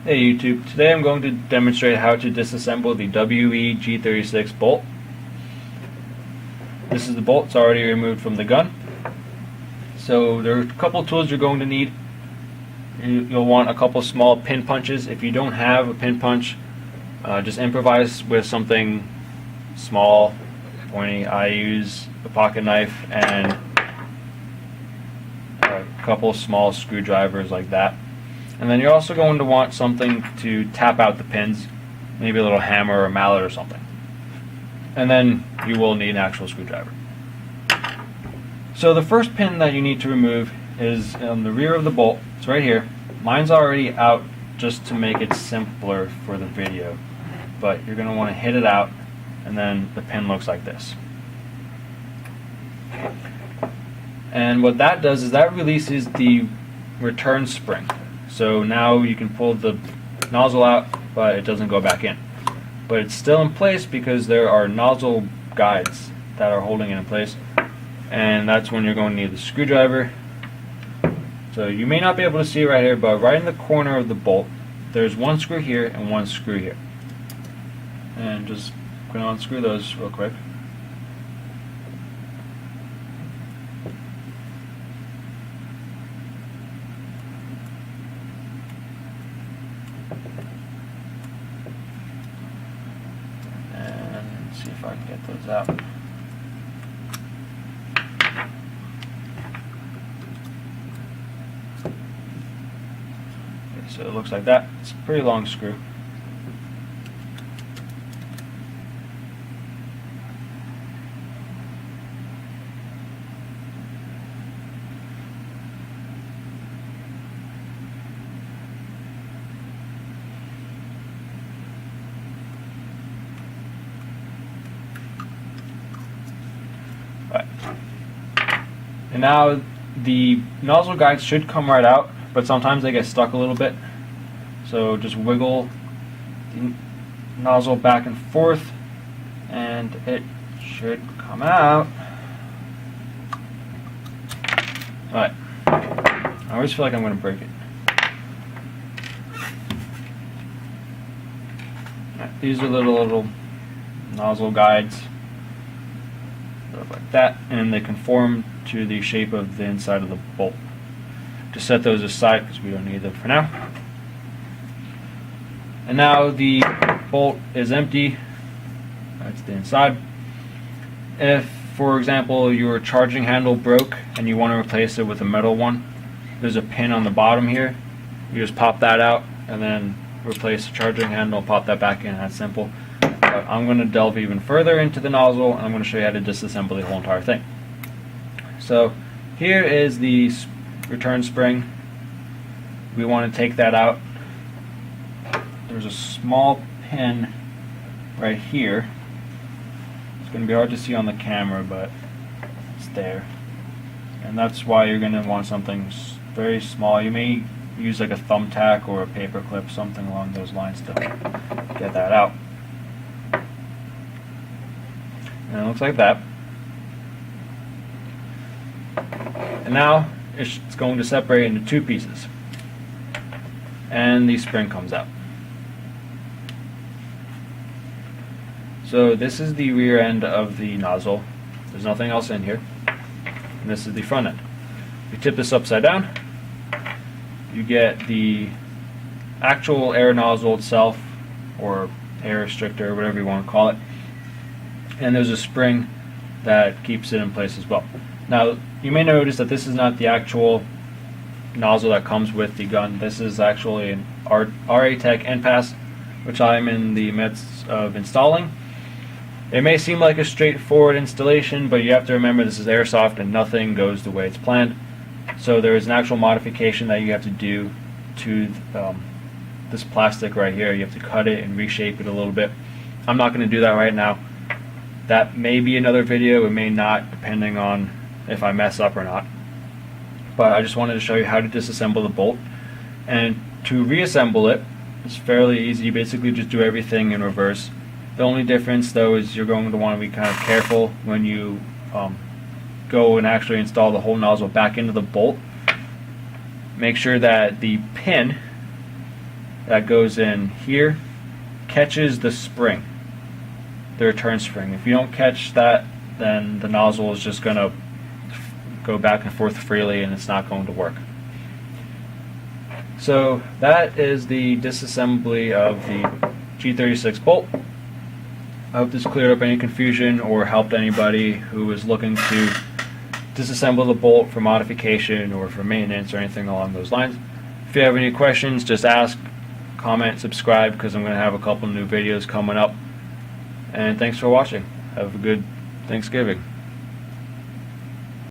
Hey YouTube, today I'm going to demonstrate how to disassemble the WE G36 bolt. This is the bolt, it's already removed from the gun. So there are a couple tools you're going to need. You'll want a couple small pin punches. If you don't have a pin punch, just improvise with something small, pointy. I use a pocket knife and a couple small screwdrivers like that. And then you're also going to want something to tap out the pins, maybe a little hammer or a mallet or something. And then you will need an actual screwdriver. So the first pin that you need to remove is on the rear of the bolt. It's right here. Mine's already out just to make it simpler for the video. But you're going to want to hit it out, and then the pin looks like this. And what that does is that releases the return spring. So now you can pull the nozzle out, but it doesn't go back in. But it's still in place because there are nozzle guides that are holding it in place. And that's when you're going to need the screwdriver. So you may not be able to see right here, but right in the corner of the bolt, there's one screw here and one screw here. And just going to unscrew those real quick. See if I can get those out. Okay, so it looks like that. It's a pretty long screw. And now the nozzle guides should come right out, but sometimes they get stuck a little bit. So just wiggle the nozzle back and forth and it should come out. Alright, I always feel like I'm going to break it. Right, these are little nozzle guides. Look like that, and they conform to the shape of the inside of the bolt. Just set those aside because we don't need them for now. And now the bolt is empty. That's the inside. If, for example, your charging handle broke and you want to replace it with a metal one, there's a pin on the bottom here. You just pop that out and then replace the charging handle, pop that back in. That's simple. But I'm going to delve even further into the nozzle, and I'm going to show you how to disassemble the whole entire thing. So here is the return spring. We want to take that out. There's a small pin right here. It's going to be hard to see on the camera, but it's there. And that's why you're going to want something very small. You may use like a thumbtack or a paper clip, something along those lines to get that out. And it looks like that. And now it's going to separate into two pieces. And the spring comes out. So this is the rear end of the nozzle. There's nothing else in here. And this is the front end. You tip this upside down. You get the actual air nozzle itself, or air restrictor, whatever you want to call it. And there's a spring that keeps it in place as well. Now you may notice that this is not the actual nozzle that comes with the gun. This is actually an WE Tech npas, which I'm in the midst of installing. It may seem like a straightforward installation, but you have to remember this is AIRSOFT and nothing goes the way it's planned. So there is an actual modification that you have to do to this plastic right here. You have to cut it and reshape it a little bit. I'm not going to do that right now. That may be another video, it may not, depending on if I mess up or not. But I just wanted to show you how to disassemble the bolt. And to reassemble it, it's fairly easy. You basically just do everything in reverse. The only difference though is you're going to want to be kind of careful when you go and actually install the whole nozzle back into the bolt. Make sure that the pin that goes in here catches the spring, the return spring. If you don't catch that, then the nozzle is just going to go back and forth freely and it's not going to work. So that is the disassembly of the G36 bolt. I hope this cleared up any confusion or helped anybody who is looking to disassemble the bolt for modification or for maintenance or anything along those lines. If you have any questions, just ask, comment, subscribe, because I'm going to have a couple new videos coming up. And thanks for watching. Have a good Thanksgiving.